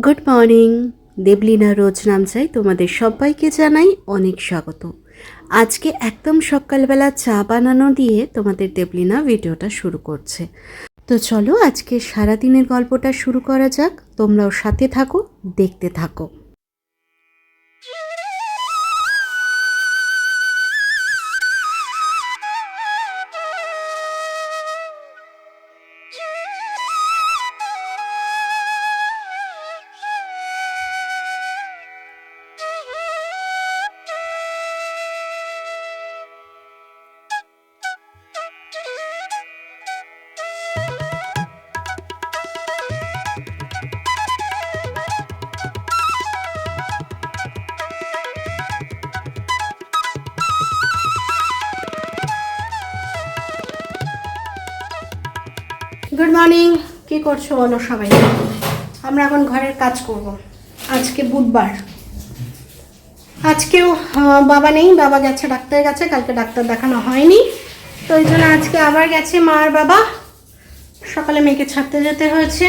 Good morning. Debolina রোজ নাম চাই তোমাদের সবাইকে জানাই অনেক স্বাগত। আজকে একদম সকালবেলা চা বানানো দিয়ে তোমাদের দেবলীনা ভিডিওটা শুরু করছে। তো চলো আজকে সারাদিনের গল্পটা শুরু করা যাক। তোমরাও সাথে থাকো, দেখতে থাকো। Good morning. কী করছো বলো সবাই? আমরা এখন ঘরের কাজ করব। আজকে বুধবার, আজকেও বাবা নেই, বাবা গেছে ডাক্তারের কাছে, কালকে ডাক্তার দেখানো হয়নি, তো ওই জন্য আজকে আবার গেছে মা আর বাবা। সকালে মেয়েকে ছাড়তে যেতে হয়েছে,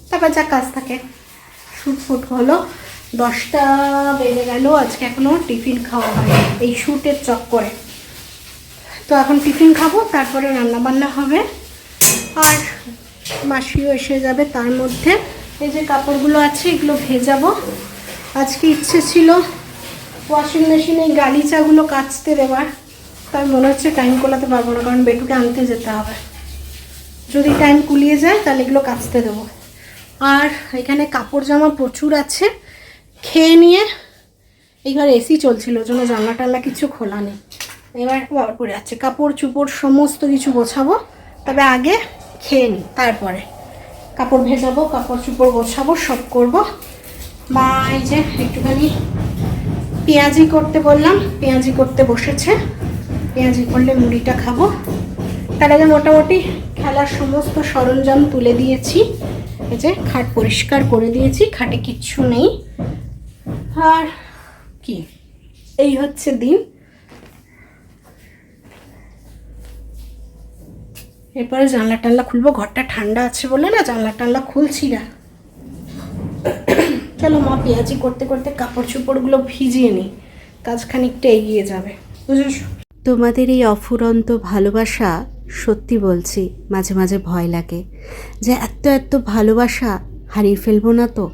তারপর যা কাজ থাকে। শুট হলো 10টা বেজে গেল, আজকে এখনও টিফিন খাওয়া হয় এই শ্যুটের চক্করে। তো এখন টিফিন খাবো, তারপরে রান্না বান্না হবে, আর মাসিও এসে যাবে। তার মধ্যে এই যে কাপড়গুলো আছে এগুলো ভেজাবো। আজকে ইচ্ছে ছিল ওয়াশিং মেশিনে এই গালিচাগুলো কাচতে দেওয়ার, তাই মনে হচ্ছে টাইম কোলাতে পারবো না, কারণ বেটুকে আনতে যেতে হবে। যদি টাইম কুলিয়ে যায় তাহলে এগুলো কাচতে দেবো। আর এখানে কাপড় জামা প্রচুর আছে। খেয়ে নিয়ে এইবার এসি চলছিল, ওই জন্য জানলা টাল্লা কিছু খোলা নেই। এবার পরে আছে কাপড় চুপড় সমস্ত কিছু গোছাবো, তবে আগে খেয়ে নিই, তারপরে কাপড় ভেজাবো, কাপড় চুপড় গোছাবো, সব করব। মা এই যে একটুখানি পেঁয়াজি করতে বললাম, পেঁয়াজি করতে বসেছে। পেঁয়াজি করলে মুড়িটা খাবো। তার আগে মোটামুটি খেলার সমস্ত সরঞ্জাম তুলে দিয়েছি। এই যে খাট পরিষ্কার করে দিয়েছি, খাটে কিচ্ছু নেই। আর কি, এই হচ্ছে দিন। এরপরে জানলা টানলা খুলবো, ঘরটা ঠান্ডা আছে বলে না জানলা টানলা খুলছি না। চলো মা পেঁয়াজি করতে করতে কাপড় চোপড়গুলো ভিজিয়ে নিই, কাজ খানিকটা এগিয়ে যাবে, বুঝেছো? তোমাদের এই অফুরন্ত ভালোবাসা, সত্যি বলছি মাঝে মাঝে ভয় লাগে যে এত ভালোবাসা হারিয়ে ফেলবো না তো।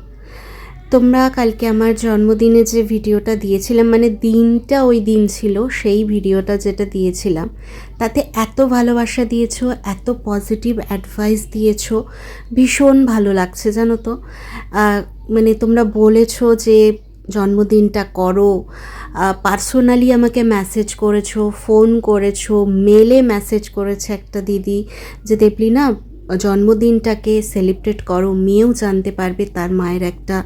তোমরা কালকে আমার জন্মদিনে যে ভিডিওটা দিয়েছিলাম, মানে দিনটা ওই দিন ছিল, সেই ভিডিওটা যেটা দিয়েছিলাম, তাতে এত ভালোবাসা দিয়েছো, এত পজিটিভ অ্যাডভাইস দিয়েছো, ভীষণ ভালো লাগছে জানো তো। মানে তোমরা বলেছো যে জন্মদিনটা করো, পার্সোনালি আমাকে মেসেজ করেছো, ফোন করেছো, মেলে মেসেজ করেছে একটা দিদি যে দেবলীনা জন্মদিনটাকে সেলিব্রেট করো, মেয়েও জানতে পারবে তার মায়ের একটা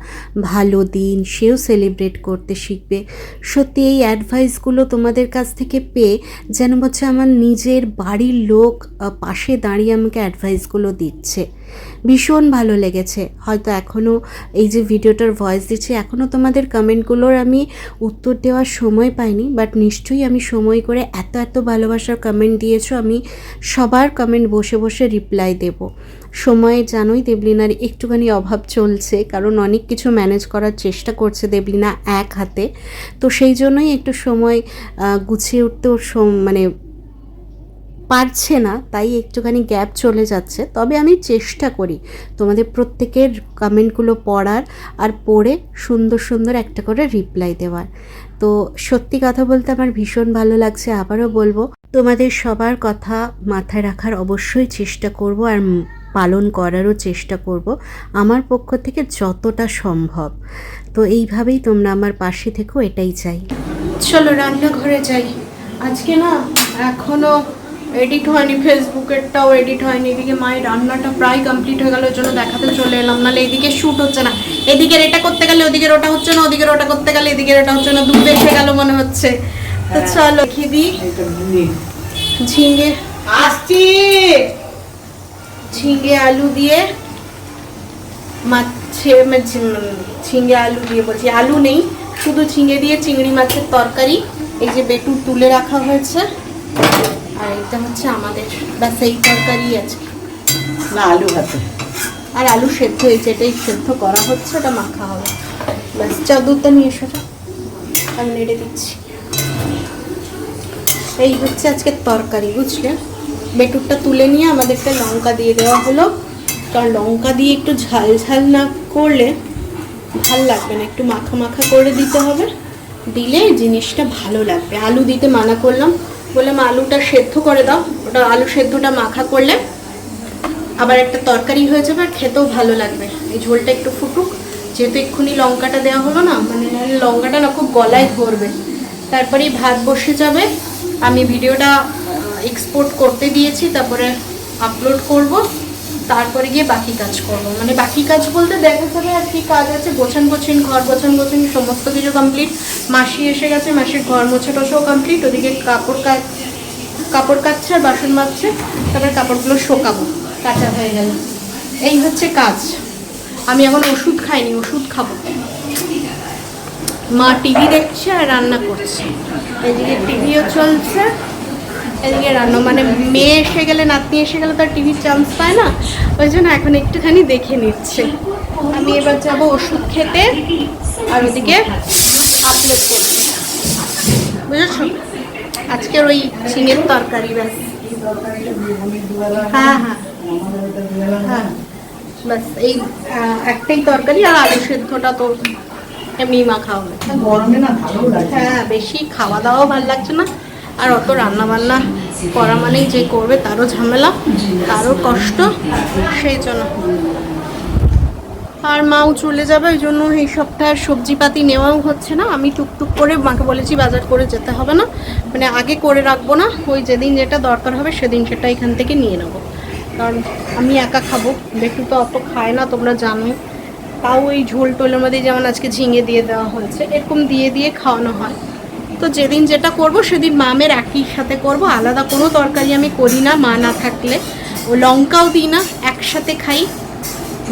ভালো দিন, সেও সেলিব্রেট করতে শিখবে। সত্যি এই অ্যাডভাইসগুলো তোমাদের কাছ থেকে পেয়ে যেন হচ্ছে আমার নিজের বাড়ির লোক পাশে দাঁড়িয়ে আমাকে অ্যাডভাইসগুলো দিচ্ছে, ভীষণ ভালো লেগেছে। হয়তো এখনও এই যে ভিডিওটার ভয়েস দিচ্ছি, এখনও তোমাদের কমেন্টগুলোর আমি উত্তর দেওয়ার সময় পাইনি, বাট নিশ্চয়ই আমি সময় করে এত ভালোবাসার কমেন্ট দিয়েছো, আমি সবার কমেন্ট বসে বসে রিপ্লাই দেব। সময়ে জানোই দেবলীনার একটুখানি অভাব চলছে, কারণ অনেক কিছু ম্যানেজ করার চেষ্টা করছে দেবলীনা এক হাতে, তো সেই জন্যই একটু সময় গুছিয়ে উঠতেও মানে পারছে না, তাই একটুখানি গ্যাপ চলে যাচ্ছে। তবে আমি চেষ্টা করি তোমাদের প্রত্যেকের কমেন্টগুলো পড়ার, আর পড়ে সুন্দর একটা করে রিপ্লাই দেওয়ার। তো সত্যি কথা বলতে আমার ভীষণ ভালো লাগছে। আবারও বলবো, তোমাদের সবার কথা মাথায় রাখার অবশ্যই চেষ্টা করব, আর পালন করারও চেষ্টা করব আমার পক্ষ থেকে যতটা সম্ভব। তো এইভাবেই তোমরা আমার পাশে থেকো, এটাই চাই। চলো রান্নাঘরে যাই। আজকে না এখনও এডিট হয়নি, ফেসবুকেরটাও এডিট হয়নি। এদিকে মায়ের রান্নাটা প্রায় কমপ্লিট হয়ে গেল, ওই জন্য দেখাতে চলে এলাম, নাহলে এদিকে শ্যুট হচ্ছে না। এদিকের এটা করতে গেলে ওদিকের ওটা হচ্ছে না, ওদিকের ওটা করতে গেলে এদিকের এটা হচ্ছে না, দুধ এসে গেল মনে হচ্ছে। তো চলো খিদি ঝিঙে আসছি, ঝিঙে আলু দিয়ে ঝিঙে আলু দিয়ে বলছি, আলু নেই, শুধু ঝিঙে দিয়ে চিংড়ি মাছের তরকারি। এই যে বেটু তুলে রাখা হয়েছে, আর এটা হচ্ছে আমাদের, ব্যাস এই তরকারি আছে। না আলু ভাতে, আর আলু সেদ্ধ হয়েছে, এটাই সেদ্ধ করা হচ্ছে, ওটা মাখা হবে। ব্যাস, চাদরটা নিয়ে এসো, আমি নেড়ে দিচ্ছি। এই হচ্ছে আজকের তরকারি, বুঝলে। বেটুরটা তুলে নিয়ে আমাদেরকে লঙ্কা দিয়ে দেওয়া হলো, কারণ লঙ্কা দিয়ে একটু ঝাল ঝাল না করলে ভাল লাগবে না, একটু মাখা মাখা করে দিতে হবে, দিলে জিনিসটা ভালো লাগবে। আলু দিতে মানা করলাম, বললাম আলুটা সেদ্ধ করে দাও, ওটা আলু সেদ্ধটা মাখা করলে আবার একটা তরকারি হয়ে যাবে আর খেতেও ভালো লাগবে। এই ঝোলটা একটু ফুটুক, যেহেতু এক্ষুনি লঙ্কাটা দেওয়া হলো না, মানে লঙ্কাটা না খুব গলায় ধরবে। তারপরেই ভাত বসে যাবে, আমি ভিডিওটা এক্সপোর্ট করতে দিয়েছি, তারপরে আপলোড করব, তারপরে গিয়ে বাকি কাজ করব। মানে বাকি কাজ বলতে দেখা যাবে আর কি কাজ আছে, গোছান গোছিন, ঘর গোছান গোছিন সমস্ত কিছু কমপ্লিট। মাসি এসে গেছে, মাসির ঘর মোছা টোছাও কমপ্লিট, ওদিকে কাপড় কাচছে আর বাসন মাজছে, তারপরে কাপড়গুলো শোকাবো, কাঁচা হয়ে গেল। এই হচ্ছে কাজ। আমি এখন ওষুধ খাইনি, ওষুধ খাবো। মা টিভি দেখছে আর রান্না করছে, এদিকে টিভিও চলছে, এদিকে রান্না। মানে মেয়ে এসে গেলে, নাতনি এসে গেলে তো আর টিভির চান্স পায় না, ওই জন্য এখন একটুখানি দেখে নিচ্ছে। আমি এবার যাব ওষুধ খেতে, আর ওদিকে আপলোড করতে, বুঝেছো। আজকের ওই ঝিঙের তরকারি, ব্যাস। হ্যাঁ হ্যাঁ হ্যাঁ, ব্যাস এই একটাই তরকারি, আর আলু সেদ্ধটা তো এমনি মাখা হবে। গরমে না ভালো লাগে। হ্যাঁ, বেশি খাওয়া দাওয়াও ভালো লাগছে না, আর অত রান্না বান্না করা মানেই যে করবে তারও ঝামেলা, তারও কষ্ট, সেই জন্য। আর মাও চলে যাবে, ওই জন্য এই সপ্তাহের সবজিপাতি নেওয়াও হচ্ছে না। আমি টুকটুক করে মাকে বলেছি বাজার করে যেতে হবে না, মানে আগে করে রাখবো না, ওই যেদিন যেটা দরকার হবে সেদিন সেটা এখান থেকে নিয়ে নেবো। কারণ আমি একা খাবো, বেটু তো অত খায় না, তোমরা জানোই। তাও ওই ঝোল টোলের মধ্যে যেমন আজকে ঝিঙে দিয়ে দেওয়া হয়েছে, এরকম দিয়ে দিয়ে খাওয়ানো হয়। তো যেদিন যেটা করব সেদিন মামের একই সাথে করব, আলাদা কোনো তরকারি আমি করি না মা না থাকলে। ও লঙ্কাও দিই না, একসাথে খাই,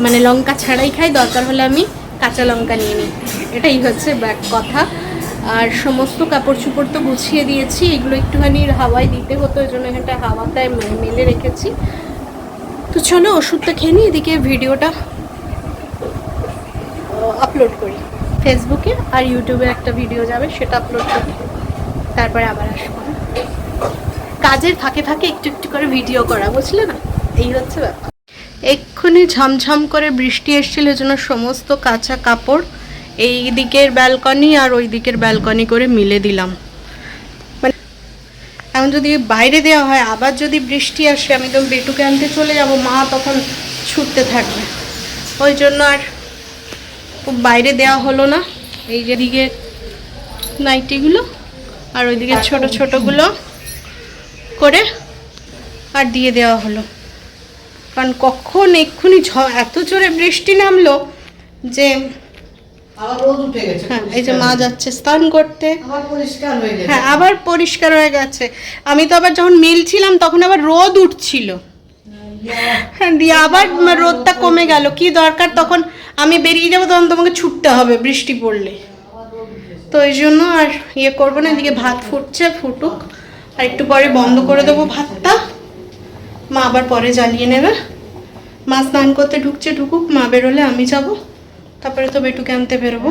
মানে লঙ্কা ছাড়াই খাই, দরকার হলে আমি কাঁচা লঙ্কা নিয়ে নিই, এটাই হচ্ছে কথা। আর সমস্ত কাপড় চোপড় তো গুছিয়ে দিয়েছি, এগুলো একটুখানি হাওয়ায় দিতে হতো, ওই জন্য এখানটা হাওয়াটায় মেলে রেখেছি। তো চলো ওষুধটা খেয়ে নিই, এদিকে ভিডিওটা আপলোড করি ফেসবুকে, আর ইউটিউবে একটা ভিডিও যাবে, সেটা আপলোড করি, তারপরে আবার আসবো। কাজের ফাঁকে ফাঁকে একটু একটু করে ভিডিও করা, বুঝলে না, এই হচ্ছে ব্যাপার। এক্ষুনি ঝমঝম করে বৃষ্টি এসেছিল, জন্য সমস্ত কাঁচা কাপড় এই দিকের ব্যালকনি আর ওই দিকের ব্যালকনি করে মিলে দিলাম। মানে এখন যদি বাইরে দেওয়া হয়, আবার যদি বৃষ্টি আসে, আমি তো বেটুকে আনতে চলে যাব, মা তখন ছুটতে থাকবে, ওই জন্য আর বাইরে দেওয়া হলো না। এই যে দিকে নাইটিগুলো আর ওইদিকে ছোট ছোটগুলো করে আর দিয়ে দেওয়া হলো, কারণ কখন এক্ষুনি এত জোরে বৃষ্টি নামলো যে আবার রোদ উঠে গেছে। হ্যাঁ, এই যে মা যাচ্ছে স্নান করতে, আবার পরিষ্কার হয়ে গেছে। হ্যাঁ আবার পরিষ্কার হয়ে গেছে। আমি তো আবার যখন মিলছিলাম তখন আবার রোদ উঠছিল, হ্যাঁ, দিয়ে আবার রোদটা কমে গেল, কি দরকার তখন আমি বেরিয়ে যাবো, তখন তোমাকে ছুটতে হবে বৃষ্টি পড়লে, তো এই জন্য আর ইয়ে করবো না। এদিকে ভাত ফুটছে, ফুটুক, আর একটু পরে বন্ধ করে দেবো ভাতটা, মা আবার পরে জ্বালিয়ে নেবে। মা স্নান করতে ঢুকছে, ঢুকুক, মা বেরোলে আমি যাব, তারপরে তো বেটুকে আনতে বেরোবো।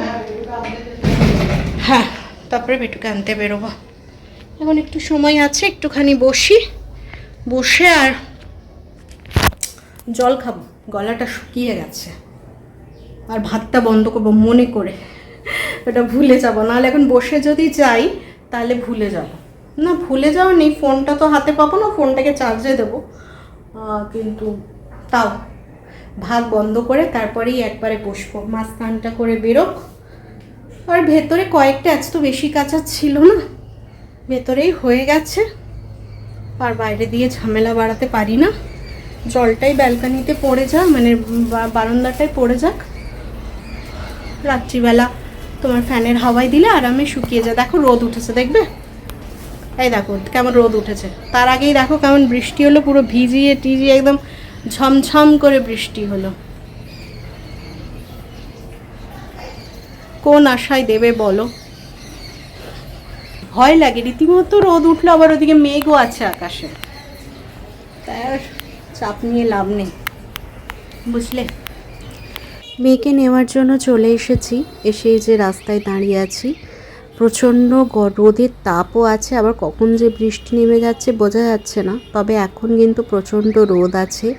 হ্যাঁ, তারপরে বেটুকে আনতে বেরোবো। এখন একটু সময় আছে, একটুখানি বসে আর জল খাবো, গলাটা শুকিয়ে গেছে, আর ভাতটা বন্ধ করবো মনে করে, ওটা ভুলে যাবো, নাহলে এখন বসে যদি যাই তাহলে ভুলে যাব। না, ভুলে যাওয়া নেই, ফোনটা তো হাতে পাবো না, ফোনটাকে চার্জে দেবো, কিন্তু তাও ভাত বন্ধ করে তারপরেই একবারে বসবো। মা স্নানটা করে বেরোক, আর ভেতরে কয়েকটা আজ তো বেশি কাঁচা ছিল না, ভেতরেই হয়ে গেছে, আর বাইরে দিয়ে ঝামেলা বাড়াতে পারি না। জলটাই ব্যালকানিতে পড়ে যাক, মানে বারান্দাটায় পড়ে যাক, রাত্রিবেলা তোমার ফ্যানের হাওয়ায় দিলে আরামে শুকিয়ে যায়। দেখো রোদ উঠেছে, দেখবে, এই দেখো কেমন রোদ উঠেছে, তার আগেই দেখো কেমন বৃষ্টি হলো, পুরো ভিজিয়ে টিজিয়ে একদম ঝমঝম করে বৃষ্টি হলো। কোন আশায় দেবে বলো, ভয় লাগে রীতিমতো, রোদ উঠলো, আবার ওদিকে মেঘও আছে আকাশে, তাই আর চাপ নিয়ে লাভ নেই। বুঝলে। মেয়েকে নেওয়ার জন্য চলে এসেছি, এসে এই যে রাস্তায় দাঁড়িয়ে আছি। প্রচণ্ড রোদের তাপও আছে, আবার কখন যে বৃষ্টি নেমে যাচ্ছে বোঝা যাচ্ছে না, তবে এখন কিন্তু প্রচণ্ড রোদ আছে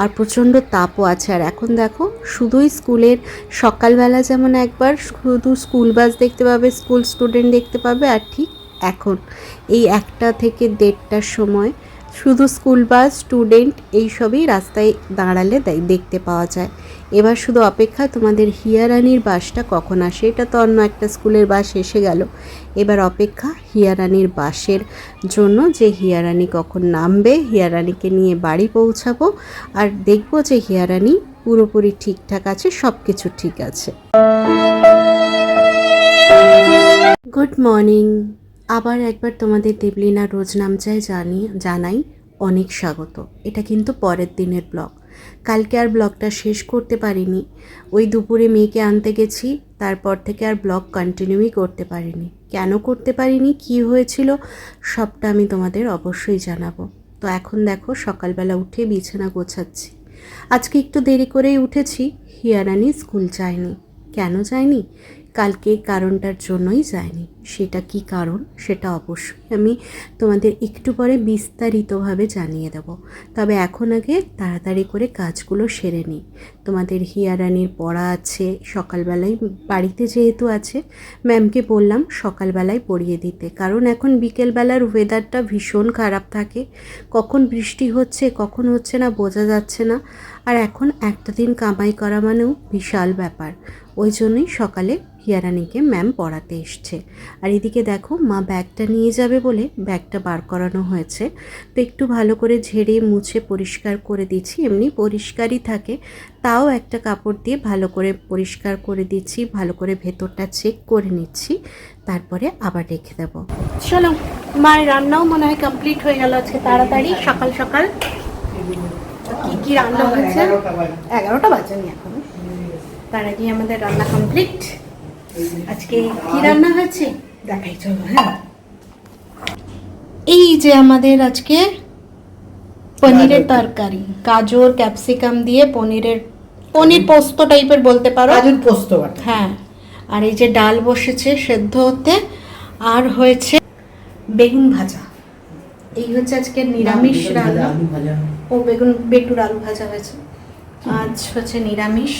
আর প্রচণ্ড তাপও আছে। আর এখন দেখো শুধুই স্কুলের সকালবেলা যেমন একবার শুধু স্কুল বাস দেখতে পাবে, স্কুল স্টুডেন্ট দেখতে পাবে, আর ঠিক এখন এই 1টা থেকে 1:30টার সময় শুধু স্কুল বাস স্টুডেন্ট এইসবই রাস্তায় দাঁড়ালে দেখতে পাওয়া যায়। এবার শুধু অপেক্ষা তোমাদের হিয়ারানির বাসটা কখন আসে। এটা তো অন্য একটা স্কুলের বাস এসে গেল, এবার অপেক্ষা হিয়ারানির বাসের জন্য, যে হিয়ারানি কখন নামবে, হিয়ারানিকে নিয়ে বাড়ি পৌঁছাবো আর দেখবো যে হিয়ারানি পুরোপুরি ঠিকঠাক আছে, সব কিছু ঠিক আছে। Good morning. আবার একবার তোমাদের দেবলীনা রোজ নামচায় জানাই অনেক স্বাগত। এটা কিন্তু পরের দিনের ব্লগ, কালকে আর ব্লগটা শেষ করতে পারিনি। ওই দুপুরে মেয়েকে আনতে গেছি, তারপর থেকে আর ব্লগ কন্টিনিউই করতে পারিনি। কেন করতে পারিনি, কি হয়েছিল, সবটা আমি তোমাদের অবশ্যই জানাবো। তো এখন দেখো সকালবেলা উঠে বিছানা গোছাচ্ছি। আজকে একটু দেরি করেই উঠেছি। হিয়ারানি স্কুল যায়নি। কেন যায়নি? কালকে কারণটার জন্যই যায়নি। সেটা কি কারণ সেটা অবশ্যই আমি তোমাদের একটু পরে বিস্তারিতভাবে জানিয়ে দেব। তবে এখন আগে তাড়াতাড়ি করে কাজগুলো সেরে নিই। তোমাদের হিয়ারানির পড়া আছে সকালবেলায়, বাড়িতে যেহেতু আছে ম্যামকে বললাম সকালবেলায় পড়িয়ে দিতে, কারণ এখন বিকেলবেলার ওয়েদারটা ভীষণ খারাপ থাকে, কখন বৃষ্টি হচ্ছে কখন হচ্ছে না বোঝা যাচ্ছে না। আর এখন একটা দিন কামাই করা মানেও বিশাল ব্যাপার, ওই জন্যই সকালে হিয়ারানিকে ম্যাম পড়াতে এসছে। আর এদিকে দেখো মা ব্যাগটা নিয়ে যাবে বলে ব্যাগটা বার করানো হয়েছে, তো একটু ভালো করে ঝেড়ে মুছে পরিষ্কার করে দিচ্ছি। এমনি পরিষ্কারই থাকে, তাও একটা কাপড় দিয়ে ভালো করে পরিষ্কার করে দিচ্ছি, ভালো করে ভেতরটা চেক করে নিচ্ছি, তারপরে আবার রেখে দেবো। চলো, মায়ের রান্নাও মনে হয় কমপ্লিট হয়ে গেল আজকে তাড়াতাড়ি সকাল সকাল। কি কি রান্না হয়েছে? 11টা বাজেনি এখন, তার আগে আমাদের রান্না কমপ্লিট। আজকে কি রান্না হয়েছে দেখাই, চলো। হ্যাঁ, এই যে আমাদের আজকে পনিরের তরকারি, গাজর ক্যাপসিকাম দিয়ে পনির পোস্ত টাইপের বলতে পারো, গাজর পোস্ত। হ্যাঁ। আর এই যে ডাল বসেছে সেদ্ধ হতে, আর হয়েছে বেগুন ভাজা। এই হচ্ছে আজকে নিরামিষ রান্না। ও বেটুর আলু ভাজা হয়েছে। আজ হচ্ছে নিরামিষ,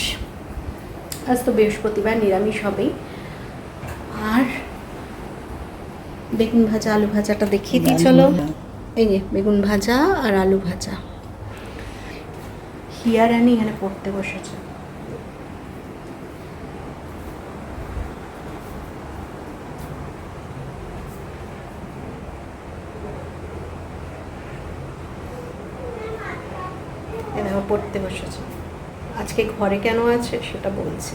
আজ তো বৃহস্পতিবার, নিরামিষ হবেই। আর বেগুন ভাজা আলু ভাজাটা দেখিয়ে দিই চলো। এই যে বেগুন ভাজা আর আলু ভাজা। হিয়ারানি এখানে পড়তে বসেছে। এখানে পড়তে বসেছে। আজকে ঘরে কেন আছে সেটা বলছি।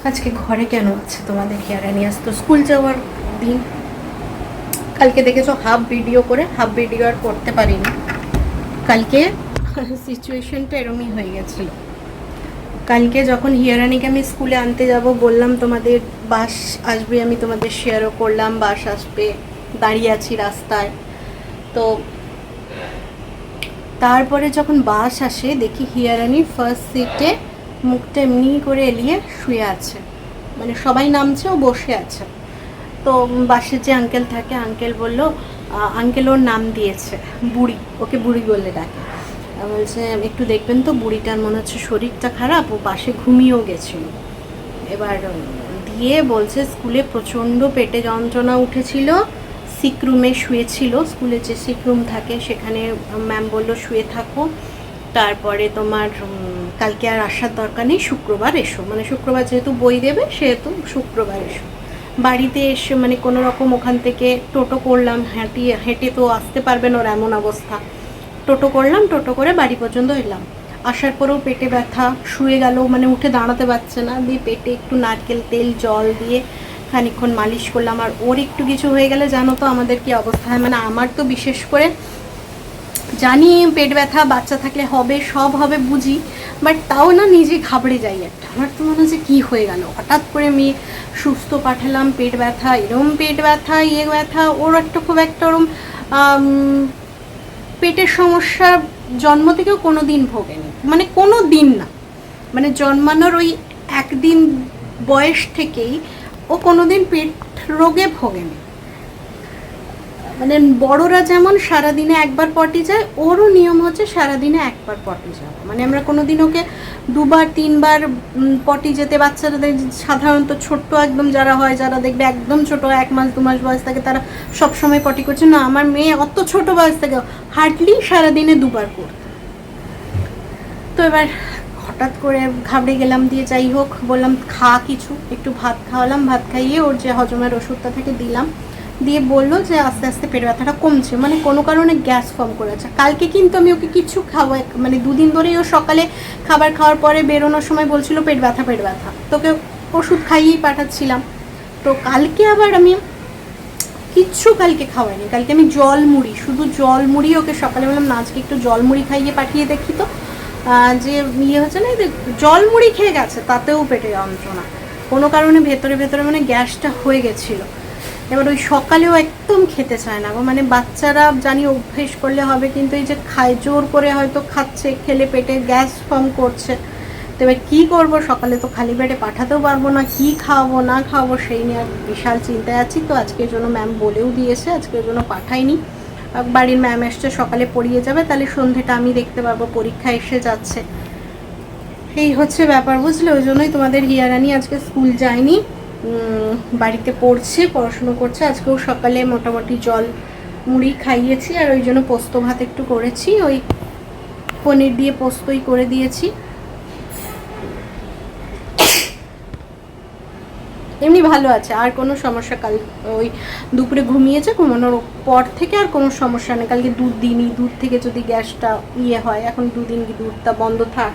আজকে ঘরে কেন আছে তোমাদের হিয়ারানি, আজ তো স্কুল যাওয়ার দিন। কালকে দেখেছো হাফ ভিডিও করে, হাফ ভিডিও আর করতে পারিনি। কালকে সিচুয়েশনটা এরমই হয়ে গেছিল। কালকে যখন হিয়ারানিকে আমি স্কুলে আনতে যাব বললাম তোমাদের, বাস আসবে, আমি তোমাদের শেয়ারও করলাম বাস আসবে, দাঁড়িয়ে আছি রাস্তায়। তো তারপরে যখন বাস আসে দেখি হিয়ারানি ফার্স্ট সিটে মুখটা এমনি করে এলিয়ে শুয়ে আছে, মানে সবাই নামছে ও বসে আছে। তো বাসের যে আঙ্কেল থাকে, আঙ্কেল বলল, আঙ্কেল ওর নাম দিয়েছে বুড়ি, ওকে বুড়ি বলে ডাকে। বলছে একটু দেখবেন তো, বুড়িটার মনে হচ্ছে শরীরটা খারাপ, ও বাসে ঘুমিয়েও গেছিল। এবার দিয়ে বলছে স্কুলে প্রচণ্ড পেটে যন্ত্রণা উঠেছিল, সিক রুমে শুয়েছিল, স্কুলে যে সিক রুম থাকে সেখানে ম্যাম বললো শুয়ে থাকো, তারপরে তোমার কালকে আর আসার দরকার নেই, শুক্রবার এসো, মানে শুক্রবার যেহেতু বই দেবে সেহেতু শুক্রবার এসো। বাড়িতে এসে মানে কোনো রকম ওখান থেকে টোটো করলাম, হেঁটে তো আসতে পারবেন ওর এমন অবস্থা, টোটো করলাম, টোটো করে বাড়ি পর্যন্ত এলাম। আসার পরেও পেটে ব্যথা, শুয়ে গেল, মানে উঠে দাঁড়াতে পারছে না। দিয়ে পেটে একটু নারকেল তেল জল দিয়ে খানিকক্ষণ মালিশ করলাম। আর ওর একটু কিছু হয়ে গেলে জানো তো আমাদের কি অবস্থা হয়, মানে আমার তো বিশেষ করে জানি পেট ব্যথা বাচ্চা থাকলে হবে, সব হবে বুঝি, বাট তাও না নিজে ঘাবড়ে যাই একটা। আমার তো মনে হচ্ছে কী হয়ে গেল, হঠাৎ করে মেয়ে সুস্থ পাঠালাম, পেট ব্যথা, এরম পেট ব্যথা, ব্যথা, ওর একটা খুব একটা ওরম পেটের সমস্যা জন্ম থেকেও কোনো দিন ভোগেনি, মানে কোনো দিন না, মানে জন্মানোর ওই একদিন বয়স থেকেই ও কোনো দিন পেট রোগে ভোগেনি। মানে বড়রা যেমন সারাদিনে একবার পটি যায়, ওরও নিয়ম হচ্ছে সারাদিনে একবার পটি যাওয়া। মানে আমরা কোনো দিন ওকে দুবার তিনবার পটি যেতে, বাচ্চাদের সাধারণত ছোট্ট একদম যারা হয়, যারা দেখবে একদম ছোট 1 মাস 2 মাস বয়স থাকে, তারা সবসময় পটি করছে না। আমার মেয়ে অত ছোট বয়স থেকে হার্ডলি সারাদিনে 2বার করতো। তো এবার হঠাৎ করে ঘাবড়ে গেলাম, দিয়ে যাই হোক বললাম খা কিছু, একটু ভাত খাওয়ালাম, ভাত খাইয়ে ওর যে হজমের ওষুধটা থেকে দিলাম, দিয়ে বললো যে আস্তে আস্তে পেট ব্যথাটা কমছে, মানে কোনো কারণে গ্যাস ফর্ম করেছে। কালকে কিন্তু আমি ওকে কিছু খাওয়াই, মানে 2 দিন ধরেই ও সকালে খাবার খাওয়ার পরে বেরোনোর সময় বলছিল পেট ব্যথা পেট ব্যথা, তোকে ওষুধ খাইয়েই পাঠাচ্ছিলাম। তো কালকে আবার আমি কিচ্ছু কালকে খাওয়াইনি, কালকে আমি জল মুড়ি, শুধু জল মুড়ি ওকে সকালে বললাম না আজকে একটু জল মুড়ি খাইয়ে পাঠিয়ে দেখি তো, যে ইয়ে হচ্ছে না, জল মুড়ি খেয়ে গেছে, তাতেও পেটে যন্ত্রণা, কোনো কারণে ভেতরে ভেতরে মানে গ্যাসটা হয়ে গেছিলো। এবার ওই সকালেও একদম খেতে চায় না গো, মানে বাচ্চারা জানি অভ্যেস করলে হবে, কিন্তু এই যে খায় জোর করে হয়তো খাচ্ছে, খেলে পেটে গ্যাস ফর্ম করছে। তো এবার কী করবো, সকালে তো খালি পেটে পাঠাতেও পারবো না, কি খাওয়াবো না খাওয়াবো সেই নিয়ে বিশাল চিন্তায় আছি। তো আজকের জন্য ম্যাম বলেও দিয়েছে, আজকের জন্য পাঠাইনি, বাড়ির ম্যাম এসছে সকালে পড়িয়ে যাবে, তাহলে সন্ধ্যেটা আমি দেখতে পারবো, পরীক্ষা এসে যাচ্ছে, এই হচ্ছে ব্যাপার বুঝলে। ওই জন্যই তোমাদের হিয়ারানি আজকে স্কুল যায়নি, বাড়িতে পড়ছে, পড়াশুনো করছে। আজকেও সকালে মোটামুটি জল মুড়ি খাইয়েছি, আর ওই জন্য পোস্ত ভাত একটু করেছি, ওই পনির দিয়ে পোস্তই করে দিয়েছি। এমনি ভালো আছে, আর কোনো সমস্যা, কাল ওই দুপুরে ঘুমিয়েছে, ঘুমানোর পর থেকে আর কোনো সমস্যা নেই। কালকে দুধ দিইনি, দুধ থেকে যদি গ্যাসটা ইয়ে হয়, এখন 2 দিন কি দুধটা বন্ধ থাক,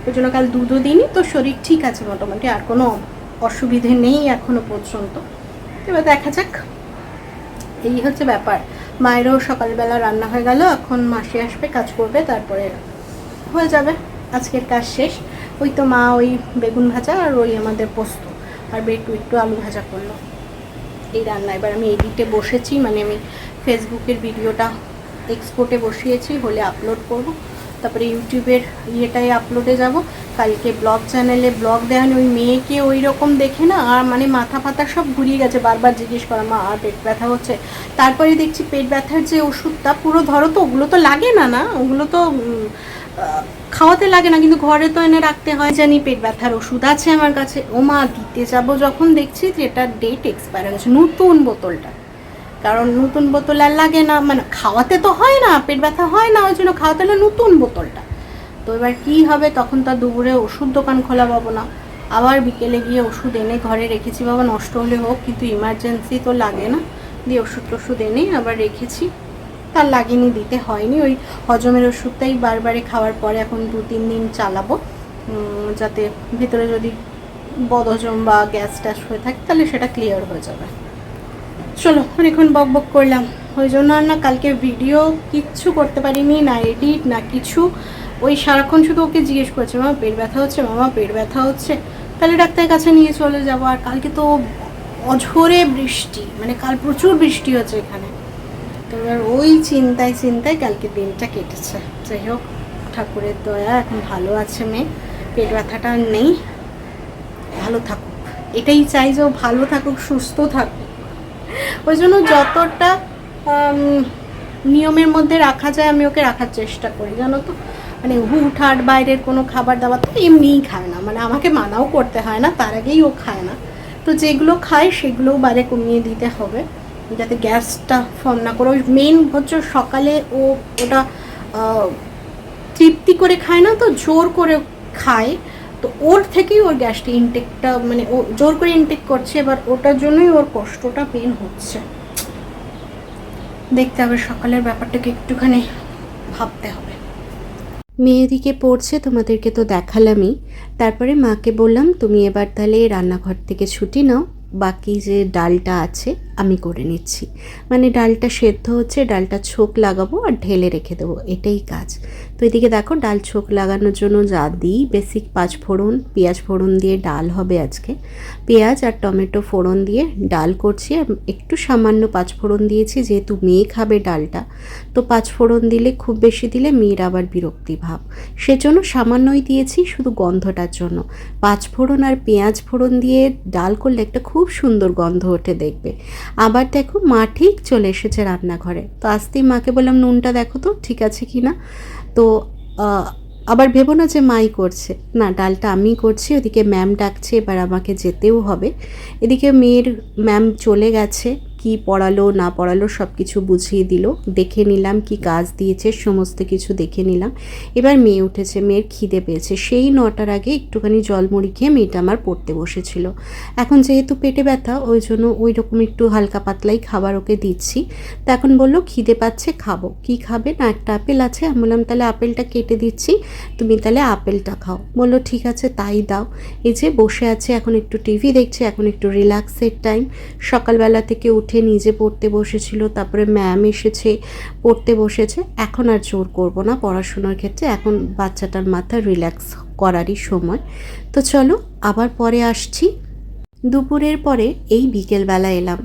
ওই জন্য কাল দুধও দিইনি। তো শরীর ঠিক আছে মোটামুটি, আর কোনো অসুবিধে নেই এখনো পর্যন্ত। এবার দেখা যাক, এই হচ্ছে ব্যাপার। মায়েরও সকালবেলা রান্না হয়ে গেল, এখন মাসি আসবে, কাজ করবে, তারপরে হয়ে যাবে, আজকের কাজ শেষ। ওই তো মা ওই বেগুন ভাজা আর ওই আমাদের পোস্ত আর একটু আলু ভাজা করলো, এই রান্না। এবার আমি এডিটে বসেছি, মানে আমি ফেসবুকের ভিডিওটা এক্সপোর্টে বসিয়েছি, হলে আপলোড করব, তারপরে ইউটিউবের ইয়েটাই আপলোডে যাব। কালকে ব্লগ চ্যানেলে ব্লগ দেওয়া, ওই মেয়েকে ওই রকম দেখে না আর মানে মাথা ফাতা সব ঘুরিয়ে গেছে, বারবার জিজ্ঞেস করা মা আর পেট ব্যথা হচ্ছে। তারপরে দেখছি পেট ব্যথার যে ওষুধটা পুরো ধরো তো, ওগুলো তো লাগে না, না ওগুলো তো খাওয়াতে লাগে না, কিন্তু ঘরে তো এনে রাখতে হয়। জানি পেট ব্যথার ওষুধ আছে আমার কাছে, ও মা দিতে যাবো যখন দেখছি যে এটার ডেট এক্সপায়ার হয়ে গেছে, নতুন বোতলটা, কারণ নতুন বোতল আর লাগে না, মানে খাওয়াতে তো হয় না, পেট ব্যথা হয় না, ওই জন্য খাওয়াতে হলে নতুন বোতলটা। তো এবার কী হবে, তখন তার দুপুরে ওষুধ দোকান খোলা পাবো না, আবার বিকেলে গিয়ে ওষুধ এনে ঘরে রেখেছি, বাবা নষ্ট হলে হোক, কিন্তু ইমার্জেন্সি তো লাগে না, দিয়ে ওষুধ এনে আবার রেখেছি, তার লাগেনি, দিতে হয়নি। ওই হজমের ওষুধটাই বারবারে খাওয়ার পরে এখন 2-3 দিন চালাবো, যাতে ভিতরে যদি বদহজম বা গ্যাস ট্যাস হয়ে থাকে তাহলে সেটা ক্লিয়ার হয়ে যাবে। চলো অনেকক্ষণ বক করলাম, ওই জন্য আর না কালকে ভিডিও কিচ্ছু করতে পারিনি, না এডিট না কিছু। ওই সারাক্ষণ শুধু ওকে জিজ্ঞেস করছে মামা পেট ব্যথা হচ্ছে, মামা পেট ব্যথা হচ্ছে, তাহলে ডাক্তারের কাছে নিয়ে চলে যাবো। আর কালকে তো অঝোরে বৃষ্টি, মানে কাল প্রচুর বৃষ্টি হচ্ছে এখানে, তো এবার ওই চিন্তায় কালকে দিনটা কেটেছে। যাই হোক, ঠাকুরের দয়া এখন ভালো আছে মেয়ে, পেট ব্যথাটা নেই, ভালো থাকুক, এটাই চাই যে ও ভালো থাকুক, সুস্থ থাকুক। ওই জন্য যতটা নিয়মের মধ্যে রাখা যায় আমি ওকে রাখার চেষ্টা করি, জানো তো। মানে হুটহাট বাইরের কোনো খাবার দাবার তো এমনিই খায় না, মানে আমাকে মানাও করতে হয় না, তার আগেই ও খায় না। তো যেগুলো খায় সেগুলোও বাইরে কমিয়ে দিতে হবে, যাতে গ্যাসটা ফর্ম না করে। ওই মেন হচ্ছে সকালে ওটা তৃপ্তি করে খায় না, তো জোর করে খায়, তো ওর থেকেই ওর গ্যাসটা ইনটেকটা, মানে ও জোর করে ইনটেক করছে, এবার ওটার জন্যই ওর কষ্টটা পেন হচ্ছে। দেখতে হবে, সকালের ব্যাপারটাকে একটুখানি ভাবতে হবে। মেয়েদিকে পড়ছে, তোমাদেরকে তো দেখালামই। তারপরে মাকে বললাম তুমি এবার তাহলে রান্নাঘর থেকে ছুটি নাও, বাকি যে ডালটা আছে আমি করে নিচ্ছি। মানে ডালটা সেদ্ধ হচ্ছে, ডালটা ছোক লাগাবো আর ঢেলে রেখে দেবো, এটাই কাজ। তো এদিকে দেখো ডাল ছোক লাগানোর জন্য যা দিই, বেসিক 5 ফোড়ন, পেঁয়াজ ফোড়ন দিয়ে ডাল হবে আজকে। পেঁয়াজ আর টমেটো ফোড়ন দিয়ে ডাল করছি, আর একটু সামান্য 5 ফোড়ন দিয়েছি, যেহেতু মেয়ে খাবে ডালটা, তো 5 ফোড়ন দিলে, খুব বেশি দিলে মেয়ের আবার বিরক্তি ভাব, সেজন্য সামান্যই দিয়েছি শুধু গন্ধটার জন্য। 5 ফোড়ন আর পেঁয়াজ ফোড়ন দিয়ে ডাল করলে একটা খুব সুন্দর গন্ধ ওঠে দেখবে। আবার দেখো মা ঠিক চলে এসেছে রান্নাঘরে, তো আসতেই মাকে বললাম নুনটা দেখো তো ঠিক আছে কি না। তো আবার ভেবো না যে মাই করছে, না, ডালটা আমি করছি। ওদিকে ম্যাম ডাকছে, এবার আমাকে যেতেও হবে। এদিকে মেয়ের ম্যাম চলে গেছে, কি পড়ালো না পড়ালো সব কিছু বুঝিয়ে দিল, দেখে নিলাম কি কাজ দিয়েছে, সমস্ত কিছু দেখে নিলাম। এবার মেয়ে উঠেছে, মেয়ের খিদে পেয়েছে, সেই 9টার আগে একটুখানি জলমুড়ি খেয়ে মেয়েটা আমার পড়তে বসেছিল। এখন যেহেতু পেটে ব্যথা, ওই জন্য ওই রকম একটু হালকা পাতলাই খাবার ওকে দিচ্ছি। তো এখন বললো খিদে পাচ্ছে, খাবো। কি খাবে না, একটা আপেল আছে। আমি বললাম তাহলে আপেলটা কেটে দিচ্ছি, তুমি তাহলে আপেলটা খাও। বললো ঠিক আছে তাই দাও। এই যে বসে আছে, এখন একটু টিভি দেখছে, এখন একটু রিল্যাক্সের টাইম। সকালবেলা থেকে উঠে নিজে পড়তে বসেছিল, তারপরে ম্যাম এসেছে, পড়তে বসেছে। এখন আর জোর করব না পড়াশোনার ক্ষেত্রে, এখন বাচ্চাটার মাথা রিল্যাক্স করারই সময়। তো চলো আবার পরে আসছি। দুপুরের পরে এই বিকেলবেলা এলাম,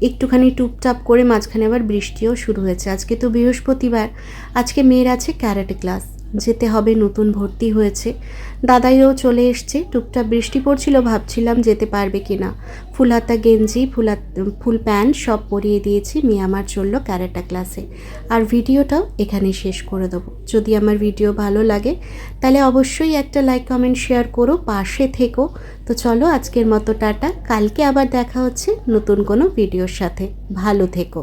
একটুখানি টুপটাপ করে, মাঝখানে আবার বৃষ্টিও শুরু হয়েছে। আজকে তো বৃহস্পতিবার, আজকে মেয়ের আছে ক্যারাটে ক্লাস, যেতে হবে, নতুন ভর্তি হয়েছে। দাদাইও চলে এসছে। টুকটাক বৃষ্টি পড়ছিল, ভাবছিলাম যেতে পারবে কি না। ফুল হাতা গেঞ্জি, ফুল প্যান্ট সব পরিয়ে দিয়েছি, মেয়ে আমার চললো ক্যারাটে ক্লাসে। আর ভিডিওটাও এখানে শেষ করে দেবো। যদি আমার ভিডিও ভালো লাগে তাহলে অবশ্যই একটা লাইক কমেন্ট শেয়ার করো, পাশে থেকো। তো চলো আজকের মতো টাটা, কালকে আবার দেখা হচ্ছে নতুন কোনো ভিডিওর সাথে। ভালো থেকো।